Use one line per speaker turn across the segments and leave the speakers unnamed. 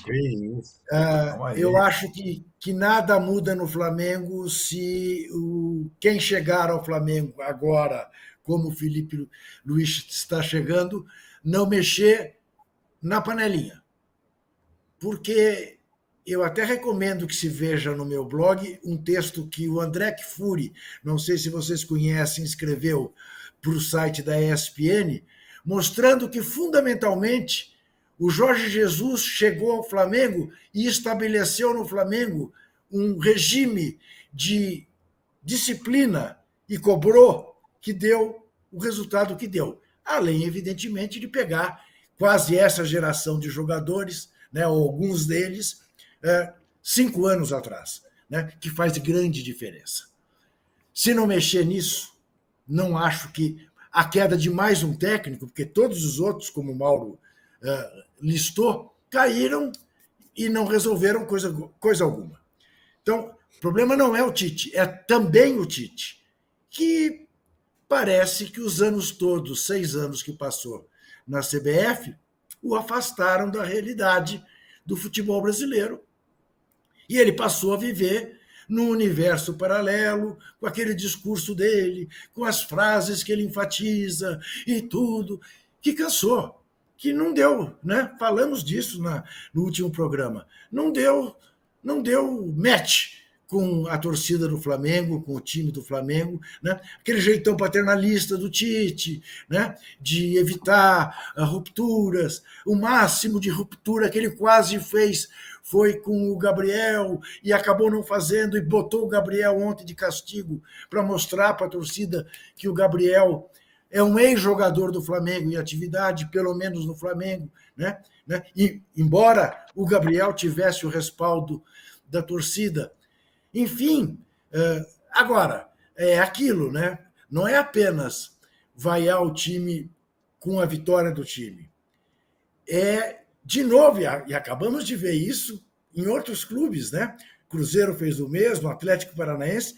Que isso. Calma
Eu
aí.
acho que nada muda no Flamengo se quem chegar ao Flamengo agora, como o Felipe Luiz está chegando, não mexer na panelinha. Porque eu até recomendo que se veja no meu blog um texto que o André Kfouri, não sei se vocês conhecem, escreveu para o site da ESPN, mostrando que, fundamentalmente, o Jorge Jesus chegou ao Flamengo e estabeleceu no Flamengo um regime de disciplina e cobrou que deu o resultado que deu. Além, evidentemente, de pegar quase essa geração de jogadores, né, ou alguns deles, 5 anos atrás, né, que faz grande diferença. Se não mexer nisso, não acho que a queda de mais um técnico, porque todos os outros, como o Mauro listou, caíram e não resolveram coisa alguma. Então, o problema não é o Tite, é também o Tite, que parece que os anos todos, 6 anos que passou na CBF, o afastaram da realidade do futebol brasileiro. E ele passou a viver num universo paralelo, com aquele discurso dele, com as frases que ele enfatiza e tudo, que cansou, que não deu, né? Falamos disso no último programa. Não deu match com a torcida do Flamengo, com o time do Flamengo, né? Aquele jeitão paternalista do Tite, né? De evitar rupturas, o máximo de ruptura que ele quase fez foi com o Gabriel e acabou não fazendo e botou o Gabriel ontem de castigo para mostrar para a torcida que o Gabriel é um ex-jogador do Flamengo em atividade, pelo menos no Flamengo, né? E, embora o Gabriel tivesse o respaldo da torcida. Enfim, agora, é aquilo, né? Não é apenas vaiar o time com a vitória do time. De novo, e acabamos de ver isso em outros clubes, né? Cruzeiro fez o mesmo, Atlético Paranaense,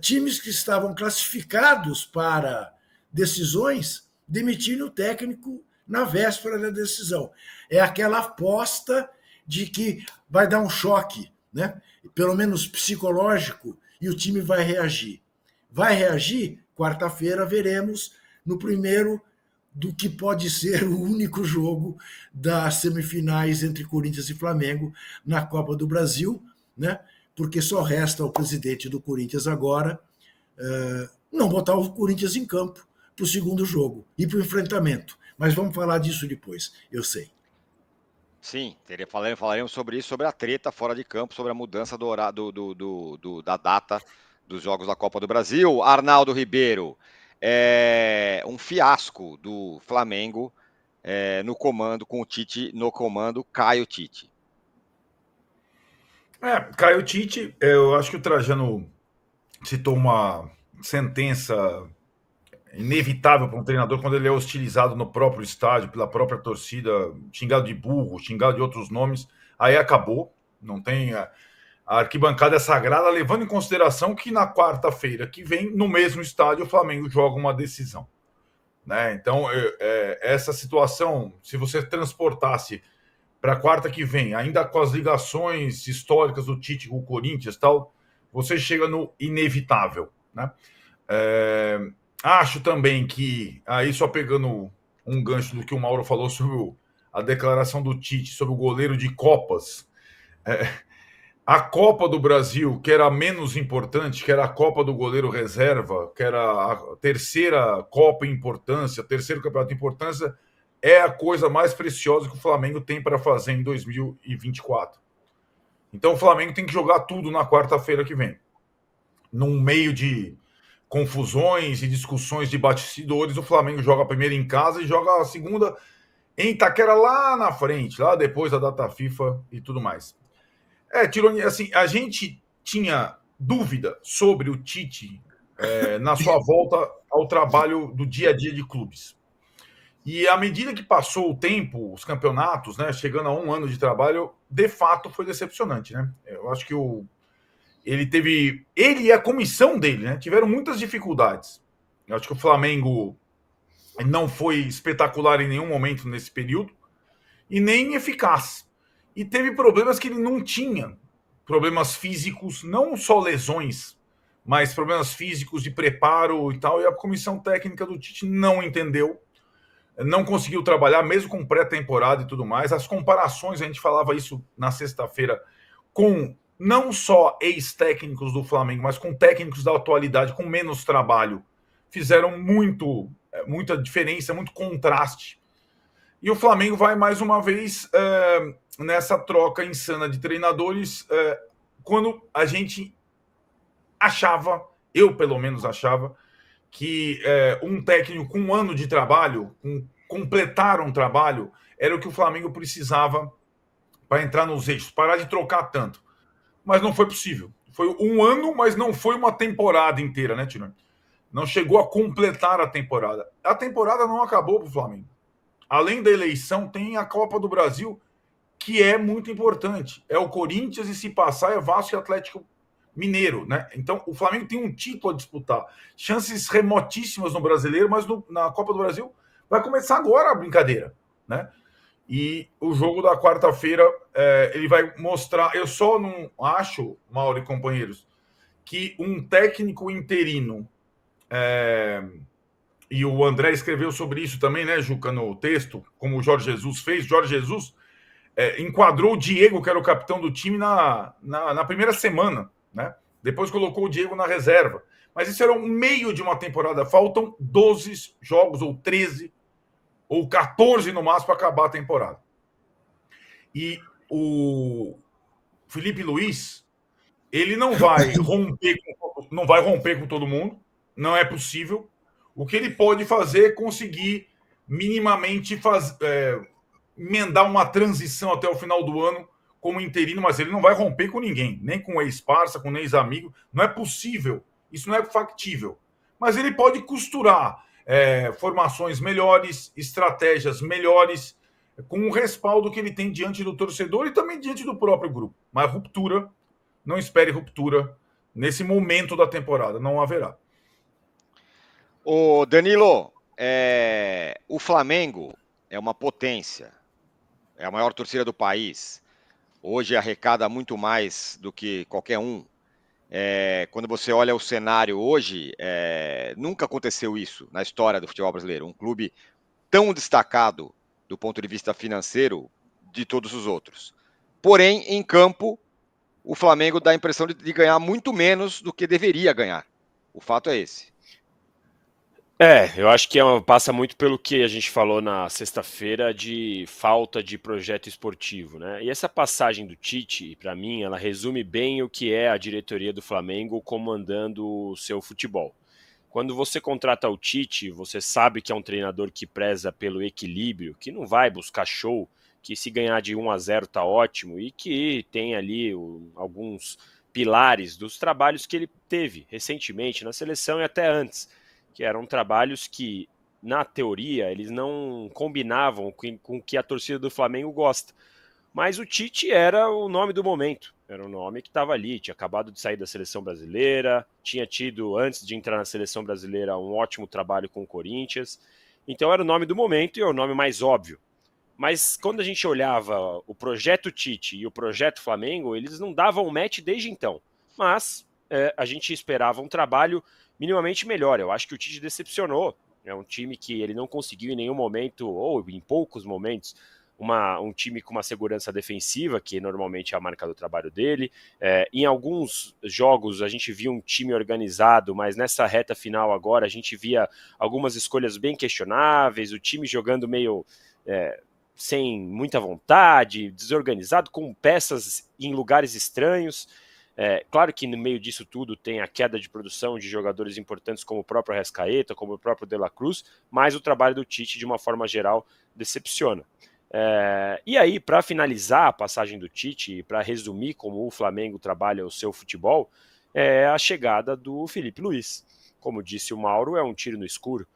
times que estavam classificados para decisões, demitindo o técnico na véspera da decisão. É aquela aposta de que vai dar um choque, né? Pelo menos psicológico, e o time vai reagir. Vai reagir? Quarta-feira veremos no primeiro do que pode ser o único jogo das semifinais entre Corinthians e Flamengo na Copa do Brasil, né? Porque só resta ao presidente do Corinthians agora não botar o Corinthians em campo para o segundo jogo e para o enfrentamento. Mas vamos falar disso depois, eu sei.
Sim, falaremos sobre isso, sobre a treta fora de campo, sobre a mudança do horário, da data dos Jogos da Copa do Brasil. Arnaldo Ribeiro, um fiasco do Flamengo no comando, com o Tite no comando, Caio Tite.
Caio Tite, eu acho que o Trajano citou uma sentença inevitável para um treinador quando ele é hostilizado no próprio estádio, pela própria torcida, xingado de burro, xingado de outros nomes, aí acabou. Não tem. A arquibancada é sagrada, levando em consideração que na quarta-feira que vem, no mesmo estádio, o Flamengo joga uma decisão. Né? Então, essa situação, se você transportasse para a quarta que vem, ainda com as ligações históricas do Tite com o Corinthians e tal, você chega no inevitável. Né? Acho também que, aí só pegando um gancho do que o Mauro falou sobre a declaração do Tite sobre o goleiro de Copas, a Copa do Brasil, que era menos importante, que era a Copa do goleiro reserva, que era a terceira Copa em importância, terceiro campeonato em importância, é a coisa mais preciosa que o Flamengo tem para fazer em 2024. Então o Flamengo tem que jogar tudo na quarta-feira que vem. Num meio de confusões e discussões de bastidores, o Flamengo joga a primeira em casa e joga a segunda em Itaquera lá na frente, lá depois da data FIFA e tudo mais. Tironi, assim, a gente tinha dúvida sobre o Tite na sua volta ao trabalho do dia a dia de clubes. E à medida que passou o tempo, os campeonatos, né, chegando a 1 ano de trabalho, de fato foi decepcionante. Né? Eu acho que ele e a comissão dele, né, tiveram muitas dificuldades. Eu acho que o Flamengo não foi espetacular em nenhum momento nesse período e nem eficaz. E teve problemas que ele não tinha. Problemas físicos, não só lesões, mas problemas físicos de preparo e tal. E a comissão técnica do Tite não entendeu, não conseguiu trabalhar, mesmo com pré-temporada e tudo mais. As comparações, a gente falava isso na sexta-feira, com não só ex-técnicos do Flamengo, mas com técnicos da atualidade, com menos trabalho, fizeram muita diferença, muito contraste. E o Flamengo vai mais uma vez nessa troca insana de treinadores, quando a gente achava, eu pelo menos achava, que um técnico com um ano de trabalho, completar um trabalho, era o que o Flamengo precisava para entrar nos eixos, parar de trocar tanto. Mas não foi possível. Foi um ano, mas não foi uma temporada inteira, né, Tino? Não chegou a completar a temporada. A temporada não acabou para o Flamengo. Além da eleição, tem a Copa do Brasil, que é muito importante. É o Corinthians e, se passar, é Vasco e Atlético Mineiro, né? Então, o Flamengo tem um título a disputar. Chances remotíssimas no Brasileiro, mas na Copa do Brasil vai começar agora a brincadeira, né? E o jogo da quarta-feira, ele vai mostrar... Eu só não acho, Mauro e companheiros, que um técnico interino... E o André escreveu sobre isso também, né, Juca, no texto, como o Jorge Jesus fez. Jorge Jesus enquadrou o Diego, que era o capitão do time, na primeira semana, né? Depois colocou o Diego na reserva. Mas isso era um meio de uma temporada. Faltam 12 jogos, ou 13, ou 14 no máximo, para acabar a temporada. E o Felipe Luiz, ele não vai romper com todo mundo, não é possível. O que ele pode fazer é conseguir minimamente emendar uma transição até o final do ano como interino, mas ele não vai romper com ninguém, nem com ex-parça, com ex-amigo. Não é possível, isso não é factível. Mas ele pode costurar formações melhores, estratégias melhores, com o respaldo que ele tem diante do torcedor e também diante do próprio grupo. Mas ruptura, não espere ruptura nesse momento da temporada, não haverá.
Ô Danilo, o Flamengo é uma potência, é a maior torcida do país. Hoje arrecada muito mais do que qualquer um. Quando você olha o cenário hoje, nunca aconteceu isso na história do futebol brasileiro. Um clube tão destacado do ponto de vista financeiro de todos os outros. Porém, em campo, o Flamengo dá a impressão de ganhar muito menos do que deveria ganhar. O fato é esse.
Eu acho que passa muito pelo que a gente falou na sexta-feira de falta de projeto esportivo, né? E essa passagem do Tite, para mim, ela resume bem o que é a diretoria do Flamengo comandando o seu futebol. Quando você contrata o Tite, você sabe que é um treinador que preza pelo equilíbrio, que não vai buscar show, que se ganhar de 1-0 tá ótimo e que tem ali alguns pilares dos trabalhos que ele teve recentemente na seleção e até antes, que eram trabalhos que, na teoria, eles não combinavam com o que a torcida do Flamengo gosta. Mas o Tite era o nome do momento, era o nome que estava ali, tinha acabado de sair da seleção brasileira, tinha tido, antes de entrar na seleção brasileira, um ótimo trabalho com o Corinthians, então era o nome do momento e é o nome mais óbvio. Mas quando a gente olhava o projeto Tite e o projeto Flamengo, eles não davam match desde então, mas a gente esperava um trabalho minimamente melhor. Eu acho que o Tite decepcionou. É um time que ele não conseguiu em nenhum momento, ou em poucos momentos, um time com uma segurança defensiva, que normalmente é a marca do trabalho dele. Em alguns jogos a gente via um time organizado, mas nessa reta final agora a gente via algumas escolhas bem questionáveis, o time jogando meio sem muita vontade, desorganizado, com peças em lugares estranhos. Claro que no meio disso tudo tem a queda de produção de jogadores importantes como o próprio Arrascaeta, como o próprio De La Cruz, mas o trabalho do Tite, de uma forma geral, decepciona. E aí, para finalizar a passagem do Tite e para resumir como o Flamengo trabalha o seu futebol, é a chegada do Felipe Luiz. Como disse o Mauro, é um tiro no escuro.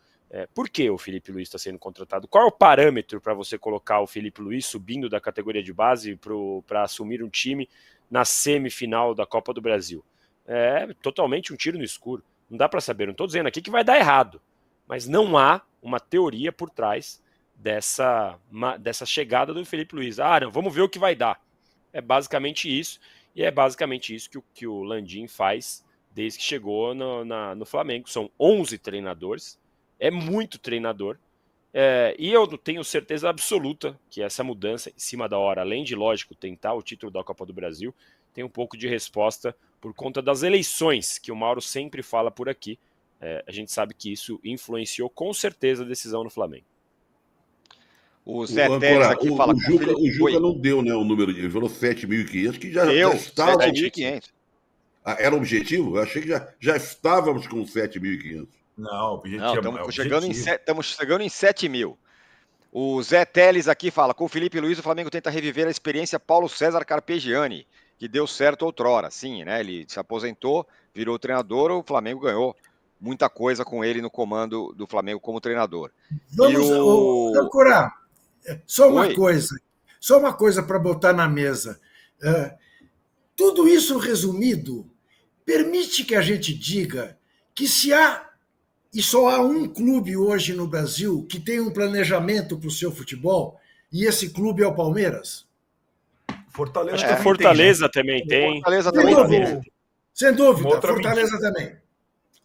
Por que o Felipe Luiz está sendo contratado? Qual é o parâmetro para você colocar o Felipe Luiz subindo da categoria de base para assumir um time na semifinal da Copa do Brasil? É totalmente um tiro no escuro. Não dá para saber. Não estou dizendo aqui que vai dar errado, mas não há uma teoria por trás dessa chegada do Felipe Luiz. Não, vamos ver o que vai dar. É basicamente isso, e é basicamente isso que o Landim faz desde que chegou no Flamengo. São 11 treinadores, é muito treinador, e eu tenho certeza absoluta que essa mudança em cima da hora, além de, lógico, tentar o título da Copa do Brasil, tem um pouco de resposta por conta das eleições, que o Mauro sempre fala por aqui. A gente sabe que isso influenciou com certeza a decisão no Flamengo.
O Zé Teles aqui fala...
O Juca não deu, né, o número, ele falou 7.500, que já estava...
7.500.
Era objetivo? Eu achei que já estávamos com 7.500.
Não,
estamos chegando em 7 mil. O Zé Teles aqui fala, com o Felipe Luiz, o Flamengo tenta reviver a experiência Paulo César Carpegiani, que deu certo outrora. Sim, né? Ele se aposentou, virou treinador, o Flamengo ganhou muita coisa com ele no comando do Flamengo como treinador.
Vamos procurar. Só uma coisa para botar na mesa. Tudo isso resumido permite que a gente diga que só há um clube hoje no Brasil que tem um planejamento para o seu futebol, e esse clube é o Palmeiras?
Fortaleza.
Acho que o Fortaleza também tem.
Fortaleza também tem.
Sem dúvida, Fortaleza também.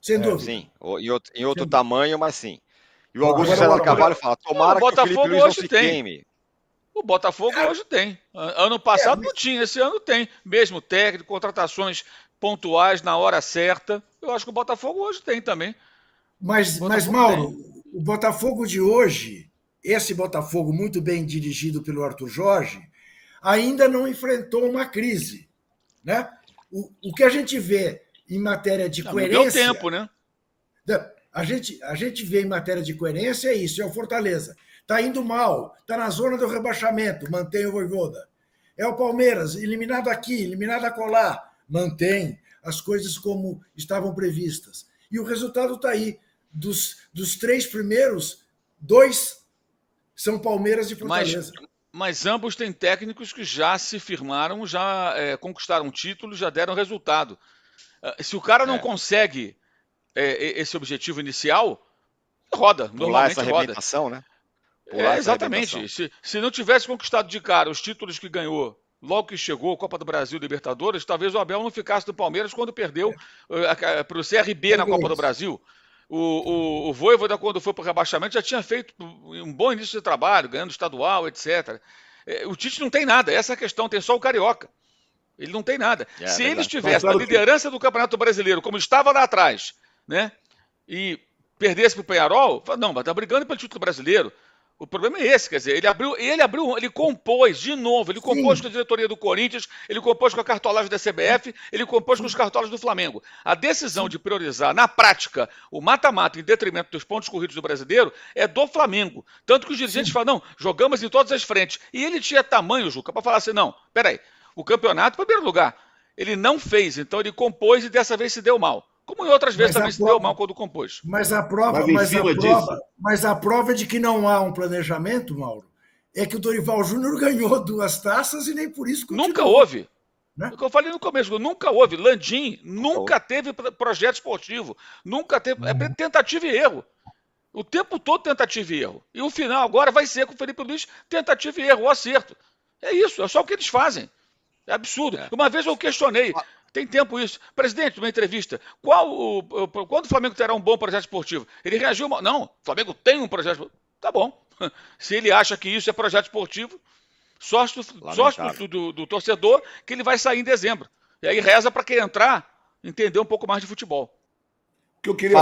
Sem dúvida.
Sim, em outro tamanho, mas sim. E o Augusto César Carvalho fala, tomara que o Felipe Luiz não se queime.
O Botafogo hoje tem. Ano passado não tinha, esse ano tem. Mesmo técnico, contratações pontuais na hora certa. Eu acho que o Botafogo hoje tem também.
Mas Mauro, o Botafogo de hoje, esse Botafogo muito bem dirigido pelo Arthur Jorge, ainda não enfrentou uma crise, né? O que a gente vê em matéria de coerência...
Não deu tempo, né?
A gente vê em matéria de coerência isso, é o Fortaleza. Está indo mal, está na zona do rebaixamento, mantém o Vojvoda. É o Palmeiras, eliminado aqui, eliminado acolá, mantém as coisas como estavam previstas. E o resultado está aí. Dos 3 primeiros, 2 são Palmeiras e Fortaleza.
Mas ambos têm técnicos que já se firmaram, já conquistaram títulos, já deram resultado. Se o cara não consegue esse objetivo inicial, roda. Normalmente
essa
roda.
Né?
Exatamente. Se não tivesse conquistado de cara os títulos que ganhou logo que chegou, Copa do Brasil, Libertadores, talvez o Abel não ficasse no Palmeiras quando perdeu para o CRB na Copa do Brasil. O Vojvoda, quando foi para o rebaixamento, já tinha feito um bom início de trabalho, ganhando estadual, etc. O Tite não tem nada, essa é a questão, tem só o Carioca. Ele não tem nada. Se ele estivesse na liderança do Campeonato Brasileiro, como estava lá atrás, né, e perdesse para o Peñarol, não, mas está brigando pelo título brasileiro. O problema é esse, quer dizer, ele compôs de novo, ele compôs com a diretoria do Corinthians, ele compôs com a cartolagem da CBF, ele compôs com os cartolas do Flamengo. A decisão de priorizar, na prática, o mata-mata em detrimento dos pontos corridos do brasileiro é do Flamengo. Tanto que os dirigentes falam, não, jogamos em todas as frentes. E ele tinha tamanho, Juca, para falar assim, não, peraí, o campeonato, em primeiro lugar, ele não fez, então ele compôs e dessa vez se deu mal. Como em outras vezes também se deu mal quando compôs.
Mas a prova de que não há um planejamento, Mauro, é que o Dorival Júnior ganhou 2 taças e nem por isso continuou.
Nunca houve. Né? O que eu falei no começo, nunca houve. Landim nunca teve projeto esportivo. Nunca teve. É tentativa e erro. O tempo todo tentativa e erro. E o final agora vai ser com o Felipe Luiz, tentativa e erro, ou acerto. É isso, é só o que eles fazem. É absurdo. Uma vez eu questionei. Tem tempo isso. Presidente, numa entrevista, quando o Flamengo terá um bom projeto esportivo? Ele reagiu, não, o Flamengo tem um projeto esportivo. Tá bom. Se ele acha que isso é projeto esportivo, sorte do torcedor que ele vai sair em dezembro. E aí reza para quem entrar, entender um pouco mais de futebol.
O que eu queria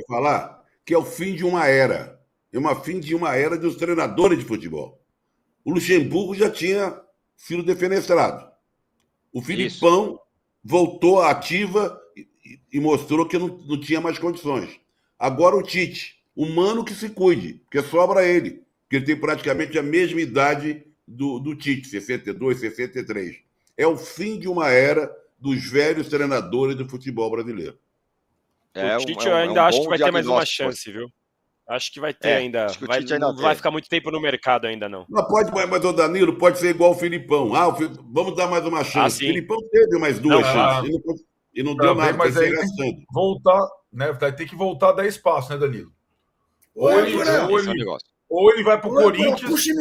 falar, que é o fim de uma era. É o fim de uma era dos treinadores de futebol. O Luxemburgo já tinha sido defenestrado. O Filipão voltou à ativa e mostrou que não tinha mais condições. Agora o Tite, humano que se cuide, porque sobra ele, porque ele tem praticamente a mesma idade do Tite, 62, 63. É o fim de uma era dos velhos treinadores do futebol brasileiro.
O Tite eu ainda acho que vai ter mais uma chance, viu? Acho que vai ter ainda. Não vai ficar muito tempo no mercado ainda, não.
Mas o Danilo pode ser igual o Filipão. Vamos dar mais uma chance. O Filipão teve mais 2 chances. E não deu nada,
mas aí tem que voltar, né? Vai ter que voltar a dar espaço, né, Danilo? Ou ele vai pro Corinthians.
Puxe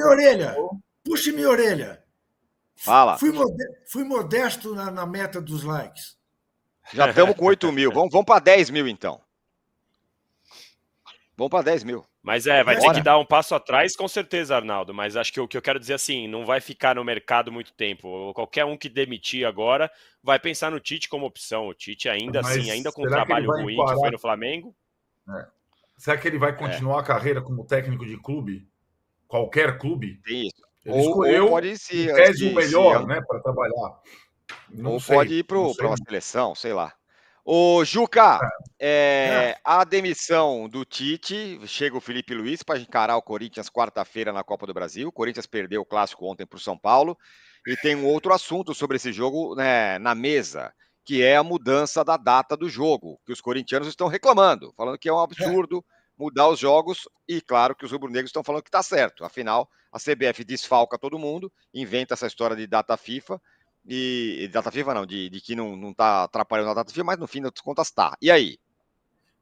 minha orelha.
Fala.
Fui modesto na meta dos likes.
Já estamos com 8 mil. Vamos para 10 mil, então. Vamos para 10 mil.
Mas vai ter que dar um passo atrás, com certeza, Arnaldo. Mas acho que o que eu quero dizer assim, não vai ficar no mercado muito tempo. Qualquer um que demitir agora vai pensar no Tite como opção. O Tite ainda assim, ainda com um trabalho ruim que foi no Flamengo.
Será que ele vai continuar a carreira como técnico de clube? Qualquer clube?
Isso.
Ele escolheu
pode ser,
o melhor, né, para trabalhar.
Não sei, pode ir para uma seleção, sei lá. Ô, Juca, a demissão do Tite, chega o Felipe Luiz para encarar o Corinthians quarta-feira na Copa do Brasil. O Corinthians perdeu o clássico ontem para o São Paulo. E tem um outro assunto sobre esse jogo, né, na mesa, que é a mudança da data do jogo, que os corintianos estão reclamando, falando que é um absurdo mudar os jogos, e claro que os rubro-negros estão falando que está certo. Afinal, a CBF desfalca todo mundo, inventa essa história de data FIFA, e data FIFA não, de que não está atrapalhando a data FIFA, mas no fim das contas está. E aí?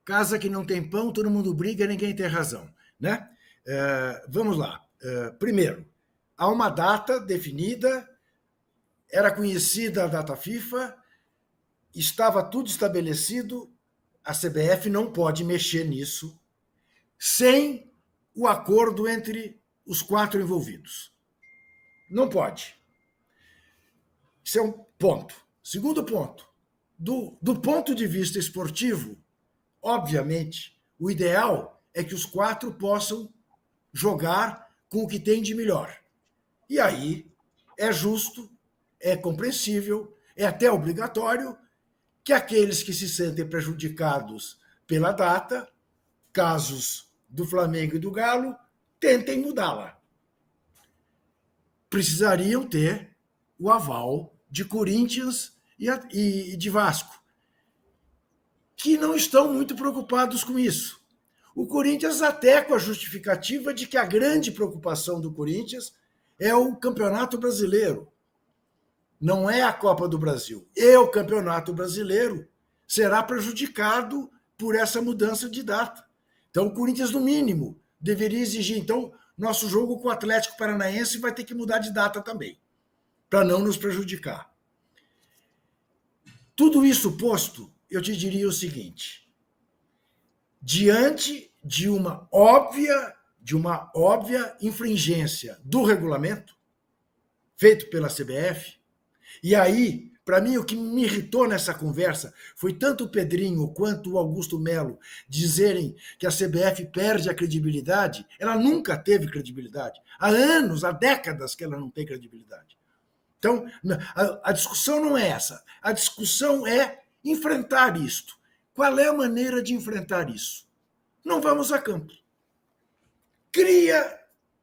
Casa que não tem pão, todo mundo briga, ninguém tem razão, né? Vamos lá. Primeiro, há uma data definida, era conhecida a data FIFA, estava tudo estabelecido, a CBF não pode mexer nisso sem o acordo entre os 4 envolvidos. Não pode. Isso é um ponto. Segundo ponto, do ponto de vista esportivo, obviamente, o ideal é que os 4 possam jogar com o que tem de melhor. E aí é justo, é compreensível, é até obrigatório que aqueles que se sentem prejudicados pela data, casos do Flamengo e do Galo, tentem mudá-la. Precisariam ter o aval de Corinthians e de Vasco, que não estão muito preocupados com isso. O Corinthians até com a justificativa de que a grande preocupação do Corinthians é o Campeonato Brasileiro. Não é a Copa do Brasil. E o Campeonato Brasileiro será prejudicado por essa mudança de data. Então, o Corinthians, no mínimo, deveria exigir. Então, nosso jogo com o Atlético Paranaense vai ter que mudar de data também, para não nos prejudicar. Tudo isso posto, eu te diria o seguinte: diante de uma óbvia infringência do regulamento feito pela CBF, e aí, para mim, o que me irritou nessa conversa foi tanto o Pedrinho quanto o Augusto Melo dizerem que a CBF perde a credibilidade. Ela nunca teve credibilidade. Há anos, há décadas que ela não tem credibilidade. Então, a discussão não é essa. A discussão é enfrentar isto. Qual é a maneira de enfrentar isso? Não vamos a campo. Cria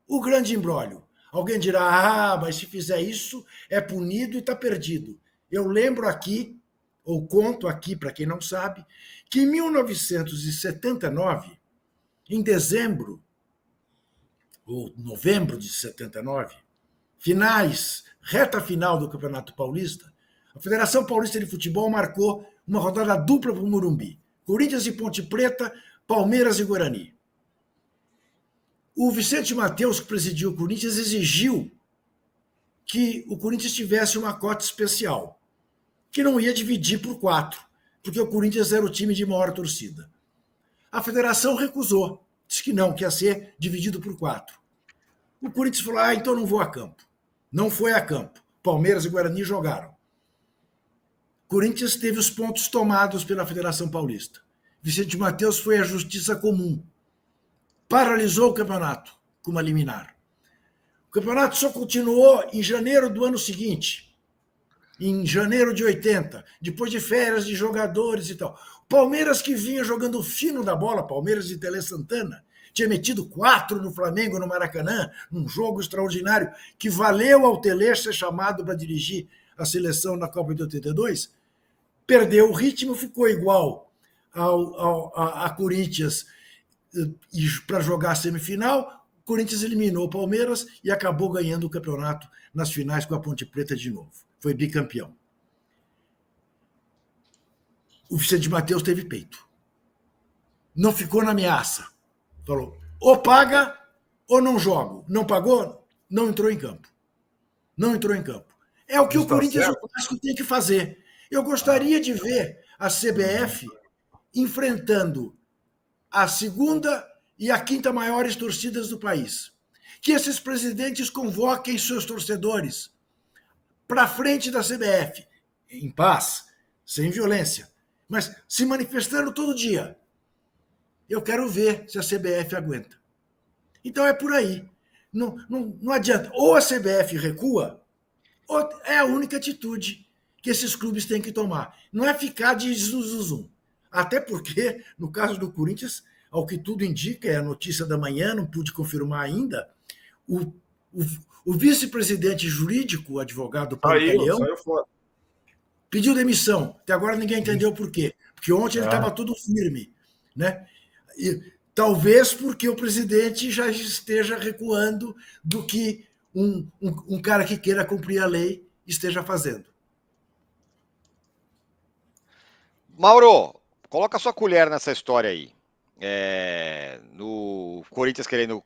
o grande imbróglio. Alguém dirá, mas se fizer isso, é punido e está perdido. Eu lembro aqui, ou conto aqui para quem não sabe, que em 1979, em dezembro, ou novembro de 79, reta final do Campeonato Paulista, a Federação Paulista de Futebol marcou uma rodada dupla para o Morumbi. Corinthians e Ponte Preta, Palmeiras e Guarani. O Vicente Mateus, que presidiu o Corinthians, exigiu que o Corinthians tivesse uma cota especial, que não ia dividir por 4, porque o Corinthians era o time de maior torcida. A federação recusou, disse que não, que ia ser dividido por 4. O Corinthians falou, então não vou a campo. Não foi a campo. Palmeiras e Guarani jogaram. O Corinthians teve os pontos tomados pela Federação Paulista. Vicente Mateus foi à Justiça Comum. Paralisou o campeonato com uma liminar. O campeonato só continuou em janeiro do ano seguinte, em janeiro de 80, depois de férias de jogadores e tal. Palmeiras, que vinha jogando fino da bola, Palmeiras de Tele Santana, tinha metido 4 no Flamengo, no Maracanã, num jogo extraordinário, que valeu ao Tele ser chamado para dirigir a seleção na Copa de 82, perdeu o ritmo, ficou igual a Corinthians, e para jogar a semifinal, o Corinthians eliminou o Palmeiras e acabou ganhando o campeonato nas finais com a Ponte Preta de novo. Foi bicampeão. O Vicente Mateus teve peito. Não ficou na ameaça. Falou, ou paga ou não jogo. Não pagou, não entrou em campo. Não entrou em campo. É o que o Corinthians e o Vasco tem que fazer. Eu gostaria de ver a CBF enfrentando a segunda e a quinta maiores torcidas do país. Que esses presidentes convoquem seus torcedores para frente da CBF, em paz, sem violência, mas se manifestando todo dia. Eu quero ver se a CBF aguenta. Então é por aí. Não adianta. Ou a CBF recua, ou é a única atitude que esses clubes têm que tomar. Não é ficar de zum. Até porque, no caso do Corinthians, ao que tudo indica, é a notícia da manhã, não pude confirmar ainda, o vice-presidente jurídico, o advogado Paulo Calhão, pediu demissão. Até agora ninguém entendeu por quê. Porque ontem ele estava tudo firme. Né? E, talvez porque o presidente já esteja recuando do que um cara que queira cumprir a lei esteja fazendo.
Mauro, coloca sua colher nessa história aí. No Corinthians querendo